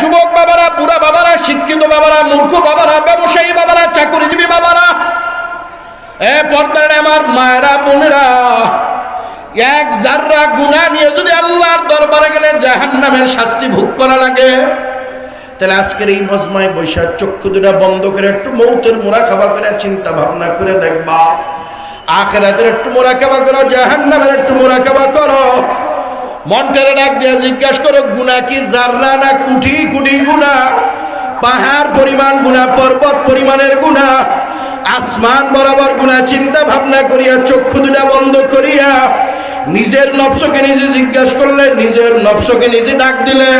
যুবক বাবারা, বুড়া বাবারা, শিক্ষিত বাবারা, মূর্খ বাবারা, ব্যবসায়ী বাবারা, চাকরিজীবী বাবারা, পর্দার আমার মায়েরা, বোনেরা, এক জাররা গুনাহ নিয়ে যদি আল্লাহর দরবারে গেলে জাহান্নামের শাস্তি ভোগ করা লাগে, তাহলে আজকের এই মজমায় বৈশাখ চক্ষু দুটা বন্ধ করে একটু মৌতের মুরাকাবা করে চিন্তা ভাবনা করে দেখবা, আখিরাতের একটু মুরাকাবা করো, জাহান্নামের একটু মুরাকাবা করো। মনটারে ডাক দিয়ে জিজ্ঞাসা করো, গুনাহ কি জাররা না কোটি কোটি গুনাহ? পাহাড় পরিমাণ গুনাহ, পর্বত পরিমাণের গুনাহ, আসমান বরাবর গুনাহ। চিন্তা ভাবনা করিয়া চক্ষু দুটা বন্ধ করিয়া নিজের নফসকে নিজে জিজ্ঞাসা করলে, নিজের নফসকে নিজে ডাক দিলে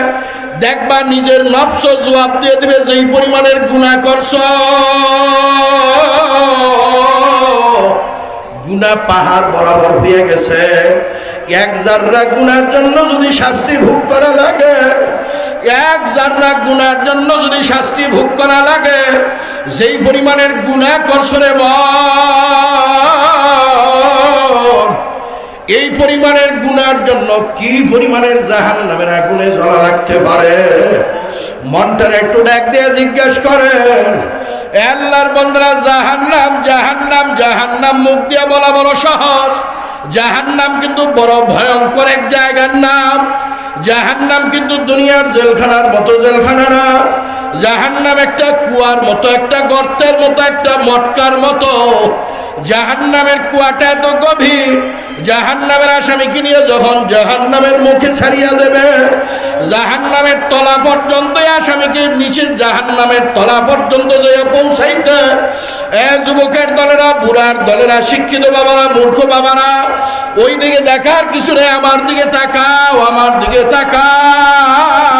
দেখবা নিজের নফস জবাব দিয়ে দিবে, যেই পরিমাণের গুনাহ করছ, গুনাহ পাহাড় বরাবর হয়ে গেছে। এক জাররা গুনার জন্য যদি শাস্তি ভোগ করা লাগে, এক জাররা গুনার জন্য যদি শাস্তি ভোগ করা লাগে, যেই পরিমাণের গুনাহ করছ রে মন, এই পরিমাণের গুনার জন্য কি পরিমাণের জাহান্নামের আগুনে জ্বলা লাগতে পারে? মনটার একটু ডাক দিয়ে জিজ্ঞাসা করেন। আল্লাহর বান্দারা, জাহান্নাম জাহান্নাম জাহান্নাম মুখ দিয়ে বলা বড় সহজ, জাহান্নাম কিন্তু বড় ভয়ঙ্কর এক জায়গার নাম। জাহান্নাম কিন্তু দুনিয়ার জেলখানার মতো জেলখানা না, জাহান্নাম একটা কুয়ার মতো, একটা গর্তের মতো, একটা মটকার মতো। জাহান্নামের কুয়াটা এত গভীর, জাহান্নামের আসামিকে নিয়ে যখন জাহান্নামের মুখে ছাড়িয়া দেবে, জাহান্নামের তলা পর্যন্ত আসামিকে নিচে জাহান্নামের তলা পর্যন্ত যেয়ে পৌঁছাইতে, যুবকের দলেরা, বুড়ার দলেরা, শিক্ষিত বাবারা, মূর্খ বাবারা, ওই দিকে দেখার কিছু নেই, আমার দিকে তাকাও, আমার দিকে তাকাও,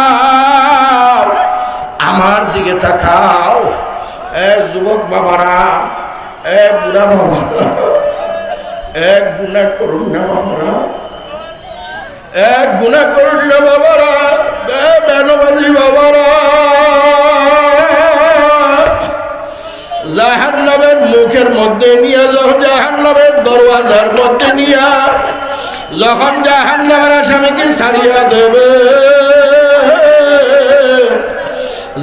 আমার দিকে তাকাও। যুবক বাবারা, বুড়া বাবারা, এক গুনাহ করুন না বাবারা, এক গুনাহ করুন না বাবারা, বেনবাজি বাবারা। জাহান্নামের মুখের মধ্যে নিয়ে, যখন জাহান্নামের দরওয়াজার মধ্যে নিয়ে যখন জাহান্নামের আসামিকে ছাড়িয়া দেবে,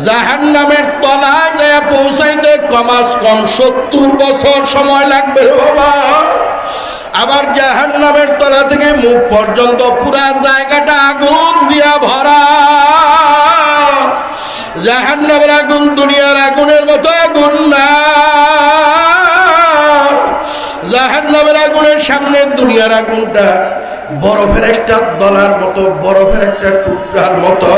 জাহান্নামের তলায় যায় পৌঁছাইতে কমাস কম 70 বছর সময় লাগবে বাবা। আবার জাহান্নামের তলা থেকে মুখ পর্যন্ত পুরা জায়গাটা আগুন দিয়া ভরা। জাহান্নামের আগুন দুনিয়ার আগুনের মতো আগুন না, জাহান্নামের আগুনের সামনে দুনিয়ার আগুনটা বরফের একটা দলার মতো, বরফের একটা টুকরার মতো।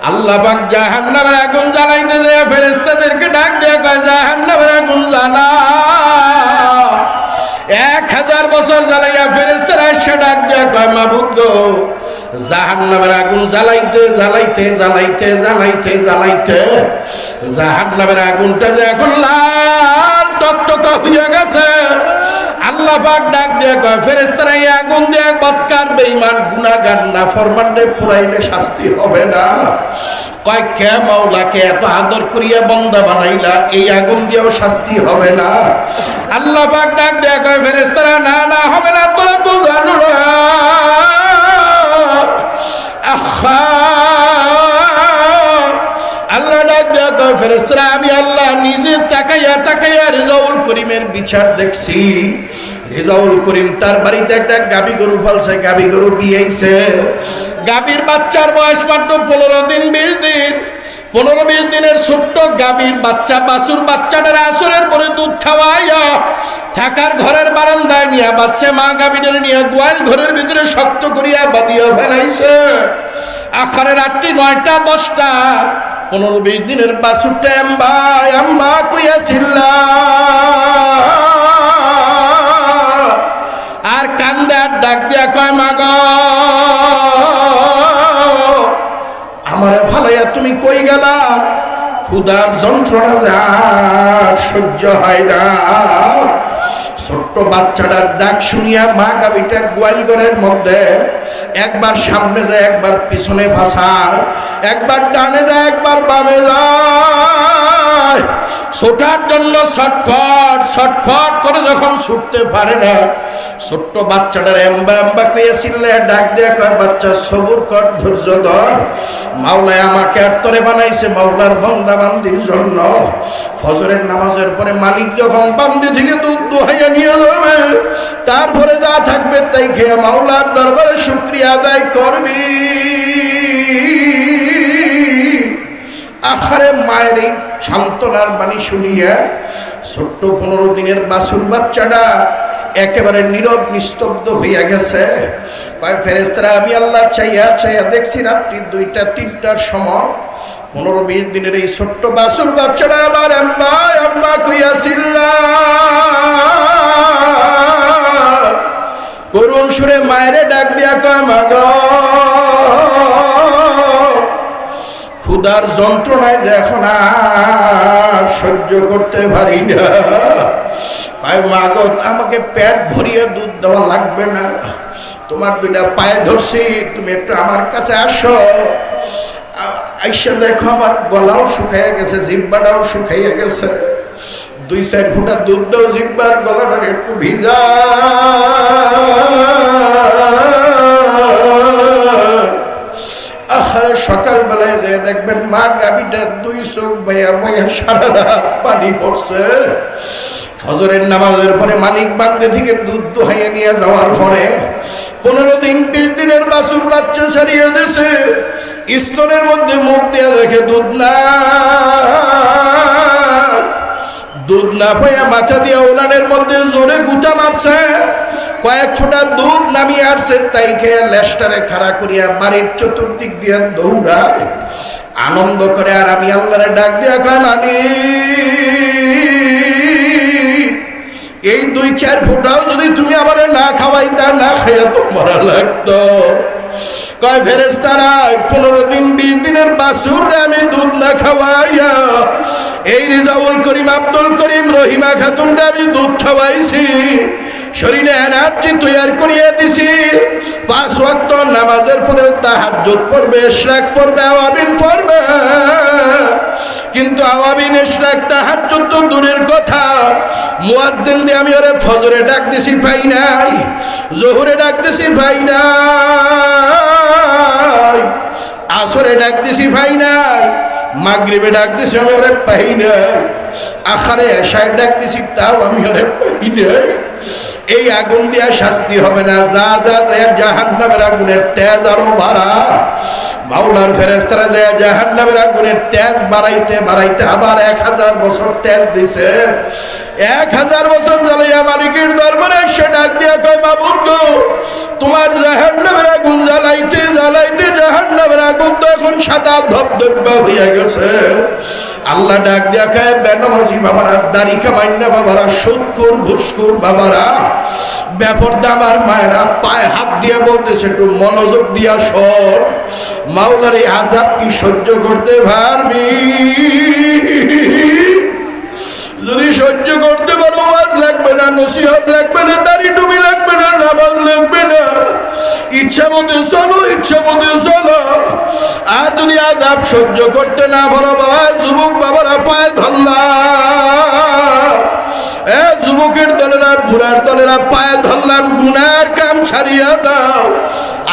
আল্লাহ পাক জাহান্নামের আগুন জ্বালাইতে যায় ফেরেশতাদেরকে ডাক দিয়ে কয়, জাহান্নামের আগুন জ্বালা। 1000 বছর জ্বালাইয়া ফেরেশতারা এসে ডাক দিয়ে কয়, মাবুদ গো, জাহান্নামের আগুন জ্বালাইতে জ্বালাইতে জ্বালাইতে জ্বালাইতে জ্বালাইতে জাহান্নামের আগুনটা যে এখন লাল টকটকা হয়ে গেছে। আল্লাহ পাক ডাক দিয়ে কয়, ফেরেশতারা এই আগুন দিয়ে বদকার, বেঈমান, গুনাহগার, নাফরমানরে পুরাইলে শাস্তি হবে না? কয়, কে মাওলাকে এত আদর করিয়া বান্দা বানাইলা, এই আগুন দিয়েও শাস্তি হবে না? আল্লাহ পাক ডাক দিয়ে কয়, ফেরেশতারা, না না হবে না, তোরা বুঝানো না। আল্লাহ ডাক দেয়া কয়, ফেরেশতারা, আমি আল্লাহ নিজে তাকাইয়া তাকাইয়া রেজাউল করিমের বিচার দেখছি। রেজাউল করিম তার বাড়িতে একটা গাবি গরু পালছে, গাবি গরু বিয়েছে। গাবির বাচ্চার বয়স মাত্র 15 দিন 20 দিন। 15-20 দিনের ছোট্ট গাবির বাচ্চা, বাছুর বাচ্চাটার আসরের পরে দুধ খাওয়াইয়া থাকার ঘরের বারান্দায় নিয়ে বাচ্চা মা গাবিটারে নিয়ে গোয়াল ঘরের ভিতরে শক্ত করিয়া বাঁধিয়া ফেলাইছে। আখারের 8টি 9টা 10টা 15-20 দিনের বাছুরটা আম্বা আম্বা কইয়া চিল্লা আর কান্দে আর ডাক দিয়া কয়, মা গো, আমারে ভালাইয়া তুমি কই গেলা? ক্ষুধার যন্ত্রণা যে আর সহ্য হয় না। ছোট্ট বাচ্চাটার ডাক শুনিয়া মা গাভীটা গোয়াল ঘরের মধ্যে একবার সামনে যায়, একবার পিছনে ভাসায়, একবার ডানে যায়, একবার বামে যায়। ছোটার জন্য ছটফট ছটফট করে যখন ছুটতে পারে না, ছোট্ট বাচ্চাটার এম্বা এম্বা কইয়া চিল্লায় ডাক দিয়ে কয়, বাচ্চা সবুর কর, ধৈর্য ধর। মাওলায় আমাকে আর তরে বানাইছে মাওলার বান্দা বান্দির জন্য। ফজরের নামাজের পরে মালিক যখন বান্দি থেকে দুধ দোহাইয়া নিয়ে যাবে, তারপরে যা থাকবে তাই খেয়ে মাওলার দরবারে শুকরিয়া আদায় করবি। আখারে মায়ের এই সান্ত্বনার বাণী শুনিয়া ছোট্ট 15 দিনের বাছুর বাচ্চাটা একেবারে নীরব নিস্তব্ধ হইয়া গেছে। কয় ফেরেশতারা আমি আল্লাহ চাইয়া চাইয়া দেখছি রাত্রি 2টা-3টার সময় 15-20 দিনের এই ছোট্ট বাছুর বাচ্চাটা আবার আম্মা আম্মা কইয়া চিল্লায়, করুণ সুরে মায়েরে ডাক দিয়া কয়, মা গো ক্ষুধার যন্ত্রণায় যে এখন আর সহ্য করতে পারি না। মা গো আমাকে পেট ভরিয়ে দুধ দেওয়া লাগবে না, তোমার 2টা পায়ে ধরছি, তুমি একটু আমার কাছে আসো। আইসা দেখো আমার গলাও শুকাইয়া গেছে, জিহ্বাটাও শুকাইয়া গেছে, 2-4 ফুটা দুধ দাও, জিহ্বার গলাটা একটু ভিজা। সকালবেলায় যে দেখবেন মা গাভীটা 2 চোখ বয়া বয়া সারা রাত পানি পড়ছে। ফজরের নামাজের পরে মালিক বান্দে থেকে দুধ দোহাইয়া নিয়ে যাওয়ার পরে 15 দিন 20 দিনের বাছুর বাচ্চা ছাড়িয়ে দিয়েছে। স্তনের মধ্যে মুখ দিয়ে দেখে দুধ না, দুধ না পাইয়া মাথা দিয়ে উলানের মধ্যে জোরে গুতা মারছে। কয়েক ফোঁটা দুধ নামিয়ে আসছে, তাই খেয়ে লেজটারে খাড়া করিয়া বাড়ির চতুর্দিক দিয়ে দৌড়ায় আনন্দ করে। আর আমি আল্লাহরে ডাক দিয়া কয়, মালিক এই 2-4 ফোঁটাও যদি তুমি আমারে না খাওয়াইতা, না খাইয়া তো মরা লাগতো। কয় ফেরেশতারা 15 দিন 20 দিনের বাছুররে আমি দুধ না খাওয়াইয়া এই রিজাউল করিম, আব্দুল করিম, রহিমা খাতুনটা আমি দুধ খাওয়াইছি, শরীরে এনার্জি তৈরি করিয়ে দিছি। 5 ওয়াক্ত নামাজের পরে তাহাজ্জুদ পড়বে, ইশরাক পড়বে, আওয়াবিন পড়বে। কিন্তু আওয়াবিন, ইশরাক, তাহাজ্জুদ তো দূরের কথা, মুয়াজ্জিন দিয়ে আমি ওরে ফজরে ডাক দিছি পাই নাই, জোহরে ডাক দিছি পাই নাই, আসরে ডাক দিছি পাই নাই, মাগরিবে ডাক দিছি আমি ওরে পাই নাই, আখারে এশায় ডাক দিছি তাও আমি ওরে পাই নাই। এই আগুন দিয়া শাস্তি হবে না, যা যা যায় জাহান্নামের আগুনের তেজ আরো বাড়া। মাওলার ফেরেশতারা যায় জাহান্নামের আগুনের তেজ বাড়াইতে বাড়াইতে আবার 1000 বছর তেজ দিছে। 1000 বছর জ্বালাইয়া মালিকের দরবারে সে ডাক দিয়া কয়, মাবুদ গো তোমার জাহান্নামের আগুন জ্বালাইতে জ্বালাইতে জাহান্নামের আগুন তো এখন সাদা ধবধবা হইয়া গেছে। আল্লাহ ডাক দিয়া কয়, বেনামাজি বাবারা, দাড়ি কামাইন্না বাবারা, সুদখোর ঘুষখোর বাবারা, বেপরদা আমার মায়েরা, পায়ে হাত দিয়ে বলতেছে একটু মনোযোগ দিয়া শোন, মাওলার এই আযাব কি সহ্য করতে পারবি? যদি সহ্য করতে পারো, ওয়াজ লাগবে না, নসিহত লাগবে না, দাড়ি টুপি লাগবে না, নামাজ লাগবে না, ইচ্ছা মতো চলো, ইচ্ছা মতো চলো। আর যদি আযাব সহ্য করতে না পারো, বাবা যুবক বাবারা পায়ে ধরলাম, যুবকের দলেরা, বুড়ার দলেরা পায়ে ধরলাম, গুনার কাম ছাড়িয়া দাও,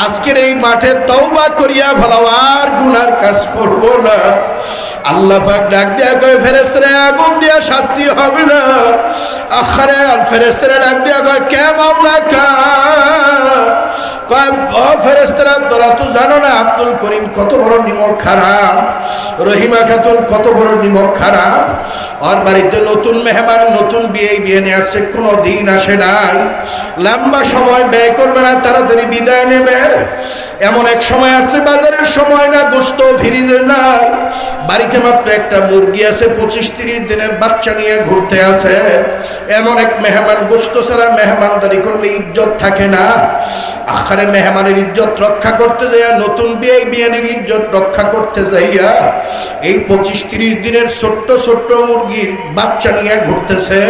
আজকের এই মাঠে তওবা করিয়া ফেলাও, আর গুনার কাজ করব না। আল্লাহ পাক ডাক দিয়া কয়, ফেরেশতারা আগুন দিয়া শাস্তি হবে না। আখারে আর ফেরেশতারা ডাক দিয়া কয়, কে মাওলা কা? কয়, ও ফেরেশতারা তোরা তো জানো না আব্দুল করিম কত বড় নিমক খারাপ, রহিমা খাতুন কত বড় নিমক খারাপ, ওর বাড়িতে নতুন মেহমান, নতুন বিয়ে নিয়ে আসছে, কোনো দিন আসে নাই, লম্বা সময় ব্যয় করবে না, তাড়াতাড়ি বিদায় নেবে। এমন এক সময় আসছে বাজারের সময় না, গোশত ফ্রিজে নাই, বাড়িতে মাত্র একটা মুরগি আছে, 25-30 দিনের বাচ্চা নিয়ে ঘুরতে আছে। এমন এক মেহমান, গোশত ছাড়া মেহমানদারি করলে ইজ্জত থাকে না। আখারে মেহমানের ইজ্জত রক্ষা করতে যাইয়া, নতুন বিয়ানের ইজ্জত রক্ষা করতে যাইয়া এই 25-30 দিনের ছোট্ট ছোট্ট মুরগির বাচ্চা নিয়ে ঘুরতেছে।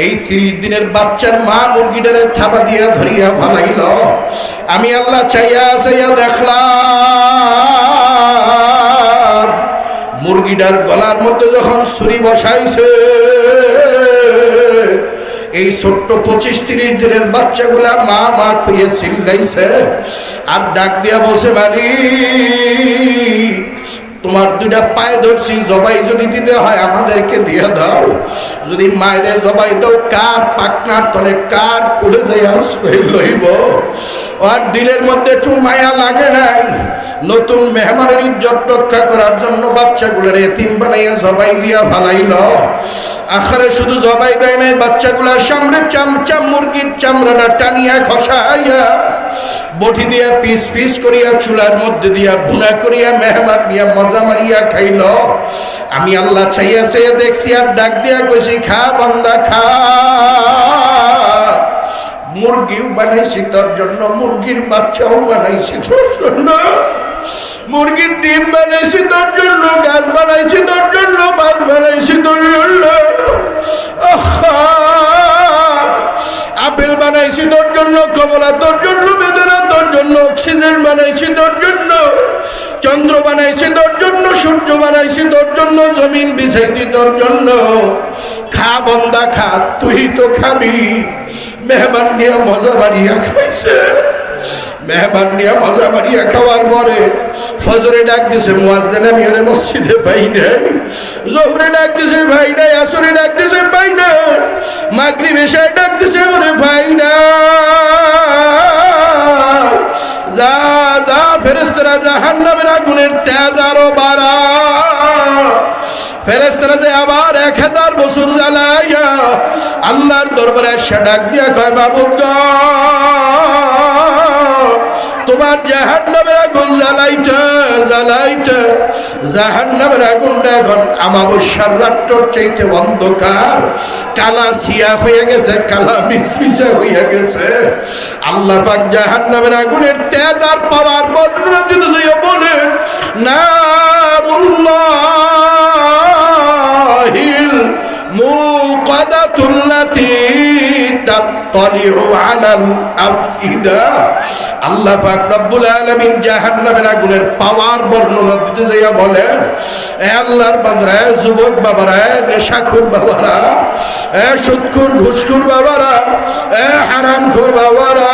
এই 30 দিনের বাচ্চার মা মুরগিটারে থাবা দিয়া ধরিয়া ভালাইল। আমি আল্লাহ চাইয়া চাইয়া দেখলাম মুরগিটার গলার মধ্যে যখন ছুরি বসাইছে, এই ছোট্ট 25-30 দিনের বাচ্চাগুলা মা মা খুঁয়ে চিল্লাইছে আর ডাক দিয়া বলছে, মালিক তোমার দুইটা পায়ে ধরছি, জবাই যদি দিতে হয় আমাদেরকে দিয়ে দাও। যদি মায়েরে জবাই দাও, কার পাকনার তলে কার কোলে যাই আশ্রয় লইব? আর দিলের মধ্যে একটু মায়া লাগে নাই? নতুন মেহমানের ইজ্জত রক্ষা করার জন্য বাচ্চাগুলোর এতিম বানাইয়া জবাই দিয়া ভালাইল। আখারে শুধু জবাই দেয় নাই, বাচ্চাগুলার সামনে চামচাম মুরগির চামড়াটা টানিয়া খসাইয়া বটি দিয়া পিস পিস করিয়া চুলার মধ্যে দিয়া ভুনা করিয়া মেহমান নিয়া মজা মারিয়া খাইল। আমি আল্লাহ চাইয়া চাইয়া দেখছি আর ডাক দিয়া কইছি, খা বান্দা খা। মুরগিও বানাইছি তোর জন্য, মুরগির বাচ্চাও বানাইছি তোর জন্য, মুরগির ডিম বানাইছি তোর জন্য, গাছ বানাইছি তোর জন্য, মাছ বানাইছি তোর জন্য, আপেল বানাইছি তোর জন্য, কমলা তোর জন্য, বেদানা তোর জন্য, অক্সিজেন বানাইছি তোর জন্য, চন্দ্র বানাইছি তোর জন্য, সূর্য বানাইছি তোর জন্য, জমিন বিছাইছি তোর জন্য। খা বন্দা খা, তুই তো খাবি। মেহমান নিয়ে মজা মারিয়া খাইছে। মেহমান নিয়ে মজা মারিয়া খাওয়ার পরে ফজরে ডাক দিছে মুয়াজ্জিন, আমি ওরে মসজিদে পাই নাই। জোহরে ডাক দিছে ভাই নাই, আসরে ডাক দিছে পাই না, মাগরিব এশায় ডাক দিছে ওরে ভাই না। যা যা ফেরেশতারা জাহান্নামের আগুনের তেজ আরো বাড়া। ফেরেশতারা যে আবার 1000 বছর জ্বালাইয়া আল্লাহর দরবারে এসে ডাক দিয়া কয়, মাবুদ গো তোমার জাহান্নামের আগুন জ্বালাইতে জ্বালাইতে জাহান্নামের আগুনটা এখন আমাবস্যার রাত্রর চাইতে অন্ধকার, কালা সিয়া হয়ে গেছে, কালা মিসমিসা হয়ে গেছে। আল্লাহ পাক জাহান্নামের আগুনের তেজ আর পাওয়ার বর্ণনা দিতে দিয়ে বলেন, নারুল্লাহিল মুকাদাতুল্লাতী তাত্তালিউ আলাল আফইদা। আল্লাহ পাক রব্বুল আলামিন জাহান্নামের আগুনের পাওয়ার বর্ণনা দিতে যাইয়া বলেন, এ আল্লাহর বান্দারা, যুবক বাবারা, নেশাখোর বাবারা, সুদখোর ঘুষখোর বাবারা, হারামখোর বাবারা,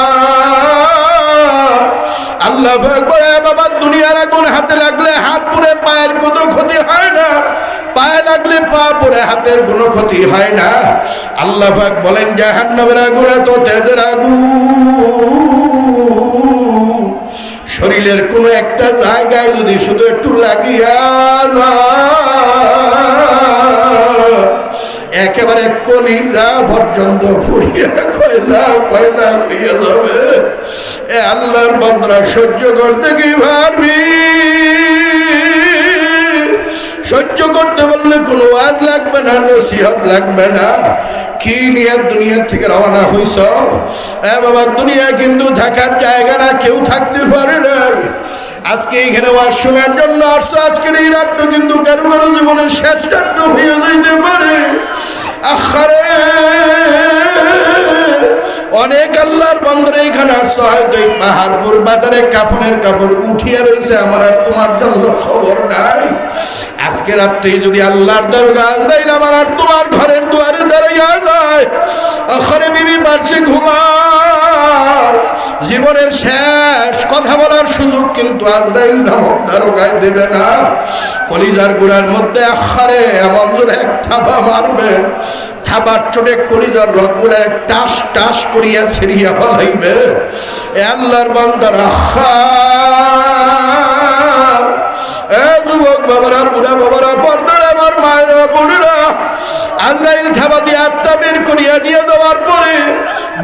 আল্লাহ পাক বলে, বাবা দুনিয়ার আগুন হাতে লাগলে হাত পুড়ে পায়ের কোনো ক্ষতি হয় না, পায়ে লাগলে পা পুড়ে হাতের কোনো ক্ষতি হয় না। আল্লাহ পাক বলেন, জাহান্নামের আগুন এত তেজের আগুন, শরীরের কোনো একটা জায়গায় যদি শুধু একটু লাগিয়া একেবারে কলিজা পর্যন্ত ফুরিয়া কয়লা কয়লা হইয়া যাবে। এ আল্লাহর বান্দারা সহ্য করতে কি পারবি? সহ্য করতে বললে কোনো ওয়াজ লাগবে না, নসিহত লাগবে না। কি নিয়ে দুনিয়া থেকে রওনা হইছ? এ বাবা, দুনিয়া কিন্তু থাকার জায়গা না, কেউ থাকতে পারে না। আজকে এইখানে ওয়াজ শোনার জন্য আসছো, আজকের এই রাতটা কিন্তু কারো কারো জীবনের শেষ রাতটা হয়ে যাইতে পারে। আখারে অনেক আল্লাহর বান্দারা এখানে আসছে, হয়তো এই পাহাড়পুর বাজারে কাফনের কাপড় উঠিয়া রয়েছে, আমার আর তোমার জন্য খবর নাই। আজকে রাত্রে যদি আল্লাহর দরগা আজরাইল আমার আর তোমার ঘরের দুয়ারে দাঁড়াইয়া যায়, আখরে বিবি পারছে ঘুমাও, জীবনের শেষ কথা বলার সুযোগ কিন্তু আজরাইল নামক দারোগায় দেবে না। কলিজার গুড়ার মধ্যে আখারে এমন জোরে এক থাবা মারবে, থাবার চোটে কলিজার রগগুলো টাস টাস করিয়া ছিড়িয়া ফলাইবে। এ আল্লাহর বান্দারা, এ যুবক বাবারা, বুড়া বাবারা, পর্দারা, আমার মায়েরা, বোনেরা, আজরাইল থাবা দিয়ে আত্মা বের করিয়া নিয়ে যাওয়ার পরে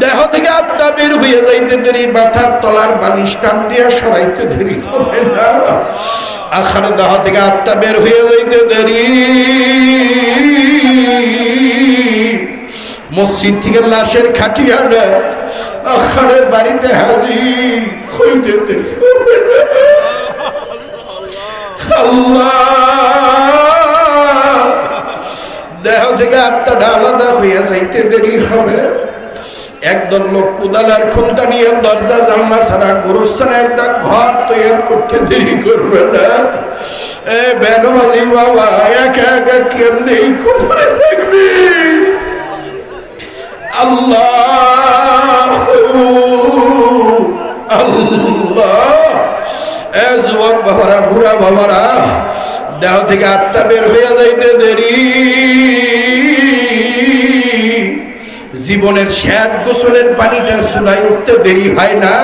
দেহ থেকে আত্মা বের হয়ে যাইতে দেরি, মাথার তলার বালিশ টান দিয়া সরাইতে দেরি হবে না। আখার দেহ থেকে আত্মা বের হয়ে যাইতে দেরি, মসজিদ থেকে লাশের খাটিয়া নেয় আখারের বাড়িতে হাজির হইতে দেরি হবে না। আল্লাহ, দেহ থেকে আত্মাটা আলাদা হইয়া যাইতে দেরি হবে। একদল লোক কুদালার খুন্তা নিয়ে দরজা জানলা ছাড়া গোরস্থানে একটা ঘর তৈরি করতে দেরি করবে না। এ বেনবাজি বাবা, একা একা কেমনি করে থাকবি? আল্লাহ আল্লাহ, এ যুবক বাবারা, বুড়া বাবারা, দেহ থেকে আত্মা বের হইয়া যাইতে দেরি, জীবনের শেষ গোসলের পানিটা চুলায় উঠতে দেরি হয় না।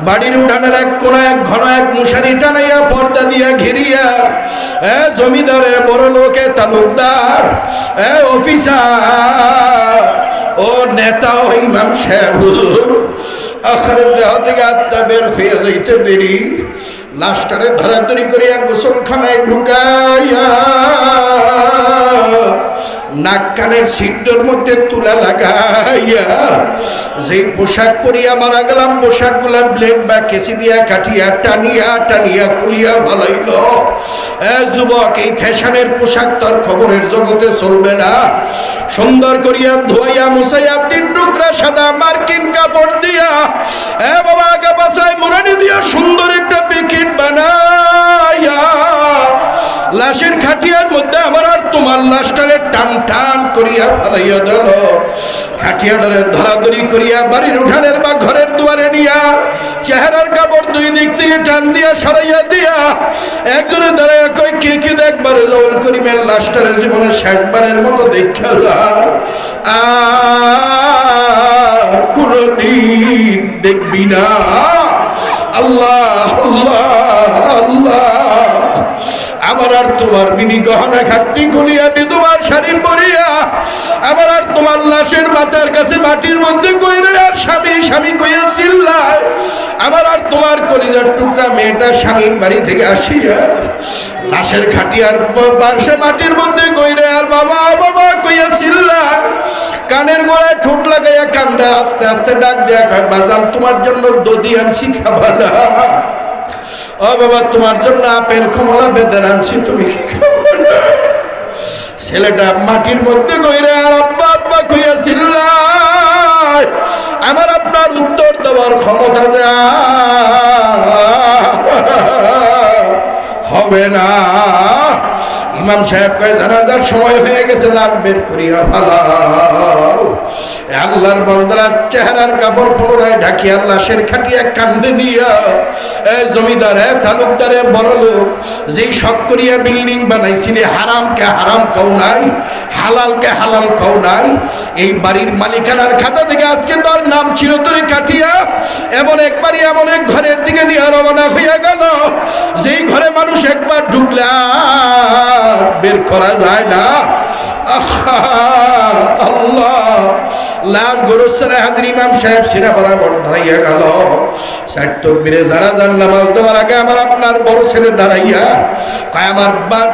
বাড়ির উঠানের এক কোনায় এক ঘন এক মশারি টানাইয়া পর্দা দিয়া ঘিরিয়া জমিদারে, বড় লোকে, তালুকদার, অফিসার ও নেতা ও ইমাম সাহেব হুজুর আখারের দেহ থেকে আত্মা বের হইয়া যাইতে দেরি, লাশটারে ধরাধরি করিয়া গোসলখানায় ঢুকাইয়া নাক কানের ছিদ্রের মধ্যে তুলা লাগাইয়া যে পোশাক পরিয়া মারা গেলাম, পোশাক গুলা ব্লেড বা কেসি দিয়া কাটিয়া টানিয়া টানিয়া খুলিয়া ভালাইল। যুবক, এই ফ্যাশনের পোশাক তোর খবরের জগতে চলবে না। সুন্দর করিয়া ধোয়াইয়া মুছাইয়া 3 টুকরা সাদা মার্কিন কাপড় দিয়া বাবা আগা পাছায় মুরানি দিয়া সুন্দর একটা প্যাকেট বানাইয়া লাশের খাটিয়ার মধ্যে আমার আর তোমার লাশটারে টান টান করিয়া ফেলাইয়া দিল। খাটিয়াটারে ধরাধরি করিয়া বাড়ির উঠানের বা ঘরের দুয়ারে নিয়া চেহারার কাপড় 2 দিক থেকে টান দিয়া সরাইয়া দিয়া একজনে দাঁড়াইয়া কই, কে কি দেখবার? রউল করিমের লাশটারে জীবনের শেষবারের মতো দেখা যা, আর কোনদিন দেখবি না। আল্লাহ আল্লাহ আল্লাহ, আমার আর তোমার বিবি গহনা খাটনি খুলিয়া বিধবার শাড়ি পরিয়া আমার আর তোমার লাশের মাথার কাছে মাটির মধ্যে কইরে আর স্বামী স্বামী কইয়া চিল্লায়। আমার আর তোমার কলিজার টুকরা মেয়েটা স্বামীর বাড়ি থেকে আসিয়া লাশের খাটিয়ার পাশে মাটির মধ্যে কইরে আর বাবা বাবা কইয়া চিল্লায়। কানের গোড়ায় ঠোঁট লাগাইয়া কান্দা, আস্তে আস্তে ডাক দেয়া কয়, বাজান তোমার জন্য দধি আনছি, খাবা না? ও বাবা, তোমার জন্য আপেল কমলা বেদন আনছি, তুমি কি খাবে না? ছেলেটা মাটির মধ্যে কইরে আর আব্বা আব্বা কইয়া চিল্লায়। আমার আপনার উত্তর দেওয়ার ক্ষমতা যা হবে না। ইমাম সাহেব কয়, জানাজার সময় হয়ে গেছে, লাশ বের করিয়া ফালাও। আল্লাহর বান্দারা চেহারার কাপড় পুনরায় ঢাকিয়া লাশের খাটিয়া কান্দে নিয়া জমিদারে, তালুকদারে, বড় লোক, যেই শখ করিয়া বিল্ডিং বানাইছিলে, হারামকে হারাম কও নাই, হালালকে হালাল কও নাই, এই বাড়ির মালিকানার খাতা থেকে আজকে তোর নাম চিরতরে কাটিয়া এমন একবারই এমন এক ঘরের দিকে নিয়ে রওনা হইয়া গেল, যেই ঘরে মানুষ একবার ঢুকলে আর বের করা যায় না। আল্লাহ, লাশ গোরস্থানে হাজির। ইমাম সাহেব সিনা বরাবর দাঁড়াইয়া গেল। 4 তাকবীরে জানাজার নামাজ দেওয়ার আগে আমার আপনার বড় ছেলে দাঁড়াইয়া কয়, আমার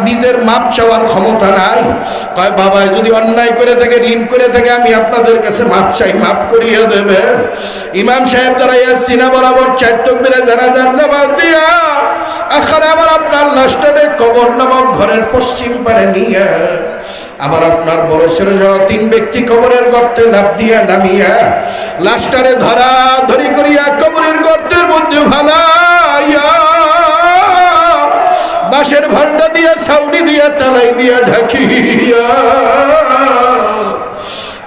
নিজের মাপ চাওয়ার ক্ষমতা নাই। কয়, বাবা যদি অন্যায় করে থাকে, ঋণ করে থাকে, আমি আপনাদের কাছে মাপ চাই, মাপ করিয়ে দেবেন। ইমাম সাহেব দাঁড়াইয়া সিনা বরাবর 4 তাকবীরে জানাজার নামাজ দিয়া আখানে আমার আপনার লাশটারে কবর নামক ঘরের পশ্চিম পারে নিয়ে আমার আপনার বড় ছেলে সহ 3 ব্যক্তি কবরের গর্তে লাফ দিয়া নামিয়া লাশটারে ধরা ধরি করিয়া কবরের গর্তের মধ্যে ভালাইয়া বাঁশের ভালটা দিয়া ছাউনি দিয়া তালাই দিয়া ঢাকিয়া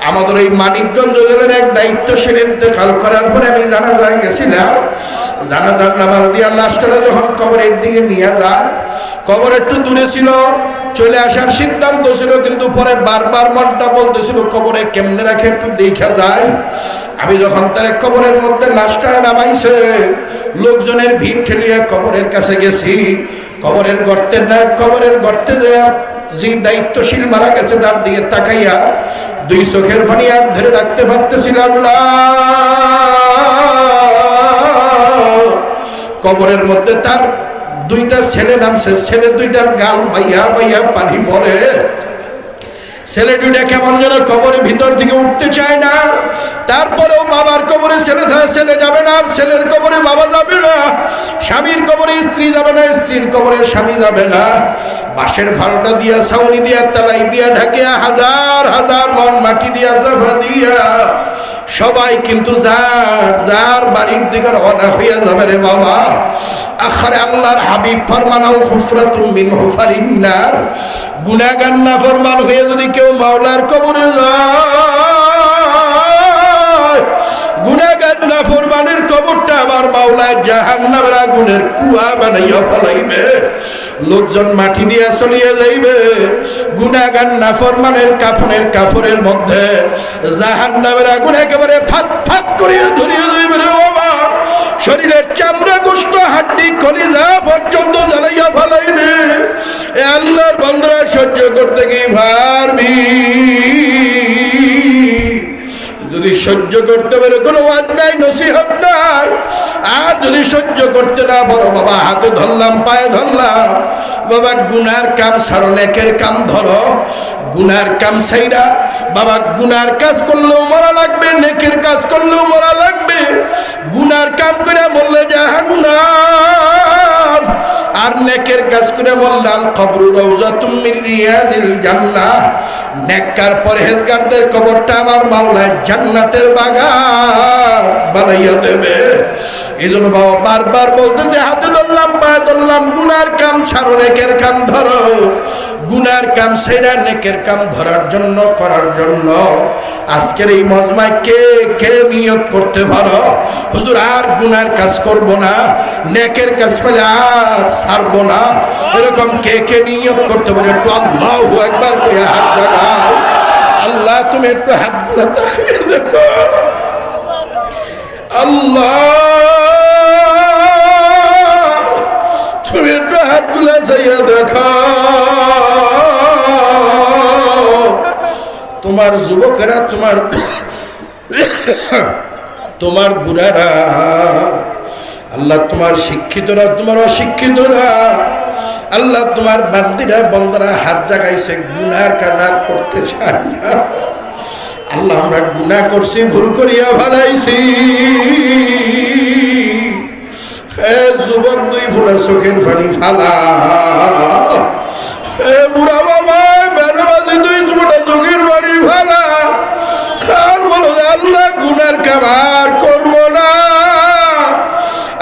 আমাদের এই মানিকগঞ্জ জেলার এক দায়িত্বশীল ইন্তেকাল করার পরে আমি জানাজায় গেছিলাম। জানাজার নামাজ দিয়া লাশটারে যখন কবরের দিকে নিয়ে যায়, কবর একটু দূরে ছিল, চলে আসার সিদ্ধান্ত ছিল, কিন্তু পরে বারবার মনটা বলতেছিল কবরে কেমনে রাখে একটু দেখা যায়। আমি যখন তার কবরের মধ্যে লাশটা নামাইছে, লোকজনের ভিড় ঠেলিয়া কবরের কাছে গেছি। কবরের গর্তের না, কবরের গর্তে যে দায়িত্বশীল মারা গেছে তার দিকে তাকাইয়া 2 চোখের পানি আর ধরে রাখতে পারতেছিলাম না। কবরের মধ্যে তার দুইটা ছেলে নামছে, ছেলে দুইটার গাল বাইয়া বাইয়া পানি পড়ে। ছেলে দুইটা কেমন যেন কবরের ভিতর দিকে উঠতে চায় না। তারপরেও বাবার কবরে ছেলে যাবে না, ছেলের কবরে বাবা যাবে না, স্বামীর কবরে স্ত্রী যাবে না, স্ত্রীর কবরে স্বামী যাবে না। বাঁশের ফালটা দিয়া, ছাউনি দিয়া, তালাই দিয়া ঢাকিয়া, হাজার হাজার মন মাটি দিয়া, চাপা দিয়া সবাই কিন্তু যার যার বাড়ির দিকে রওনা হইয়া যাবে রে বাবা। আখারে আল্লাহর হাবিব ফরমানাও হুফরাতুম মিন হুফারিন নার, গুনাহগার নাফরমান হয়ে যদি কেউ মাওলার কবরে যায়, গুনাহগার নাফরমানের কবরটা আমার মাওলা জাহান্নামের আগুনের কুয়া বানাইয়া ফেলাইবে। লোকজন মাটি দিয়া চলিয়ে যাইবে, গুনাহগার নাফরমানের কাফনের কাপড়ের মধ্যে জাহান্নামের আগুন একেবারে ফাত ফাত করিয়া ধরিয়ে যাইবে রে বাবা। শরীরের চামড়া, গোশত, হাড্ডি, কলিজা পর্যন্ত জ্বালাইয়া ফেলাইবে। এ আল্লাহর বান্দারা সহ্য করতে কি পারবি? যদি সহ্য করতে পারে কোনো ওয়াজ নাই, নসিহত নাই। আর যদি সহ্য করতে না পারো বাবা, হাতে ধরলাম, পায়ে ধরলাম, বাবা গুনার কাম ছাড়ো, নেকের কাম ধরো। গুনার কাম ছাইরা বাবা, গুনার কাজ করলেও মরা লাগবে, নেকের কাজ করলেও মরা লাগবে। গুনার কাম করে মরলে জাহান্নাম, আর নেকের কাজ করে মরলে আল কবরু রাউযাতুম মির রিয়াজিল জান্নাহ। নেককার পরহেজগারদের কবরটা আমার মাওলা জান্নাতের বাগান বানাইয়া দেবে। এই জন্য বাবা বারবার বলতেছে, হাতে ধরলাম, পায়ে ধরলাম, গুনার কাম ছাড়ো, নেকের কাম ধরো। গুনার কাম সেরা নেকের কাম ধরার জন্য, করার জন্য আজকের এই মজমায় কে কে নিয়ত করতে পারো, হুজুর আর গুনার কাজ করব না, নেকের কাজ পেলে আর ছাড়বো না, এরকম কে কে নিয়ত করতে পারো? একটু আল্লাহু আকবার কইয়া হাত জাগাও। আল্লাহ তুমি একটু হাতগুলো তাকিয়ে দেখো। আল্লাহ তুমি একটু হাতগুলো চাইয়া দেখো। তোমার যুবকেরা, তোমার বুড়ারা, আল্লাহ তোমার শিক্ষিতরা, তোমার অশিক্ষিতরা, আল্লাহ তোমার বান্দিরা বন্দারা হাত জাগাইছে, গুনার কাজ আর করতে চায় না। আল্লাহ আমরা গুনাহ করছি, ভুল করিয়া ফেলাইছি। হে যুবক, দুই ফোঁটা চোখের পানি ফালা। হে বুড়া বাবা, বেনামাজি, দুই ফোঁটা চোখের পানি ফালা। আর বলো যে আল্লাহ গুনার কাম আর করবো না।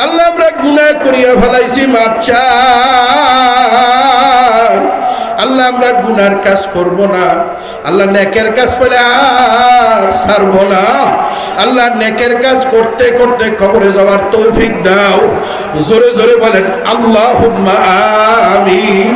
আল্লাহ আমরা গুনাহ করিয়া ফেলাইছি, মাপ চাই। আল্লাহ আমরা গুনার কাজ করব না। আল্লাহ নেকের কাজ পেলে আর ছাড়বো না। আল্লাহ নেকের কাজ করতে করতে কবরে যাওয়ার তৌফিক দাও। জোরে জোরে বলেন আল্লাহুম্মা আমিন।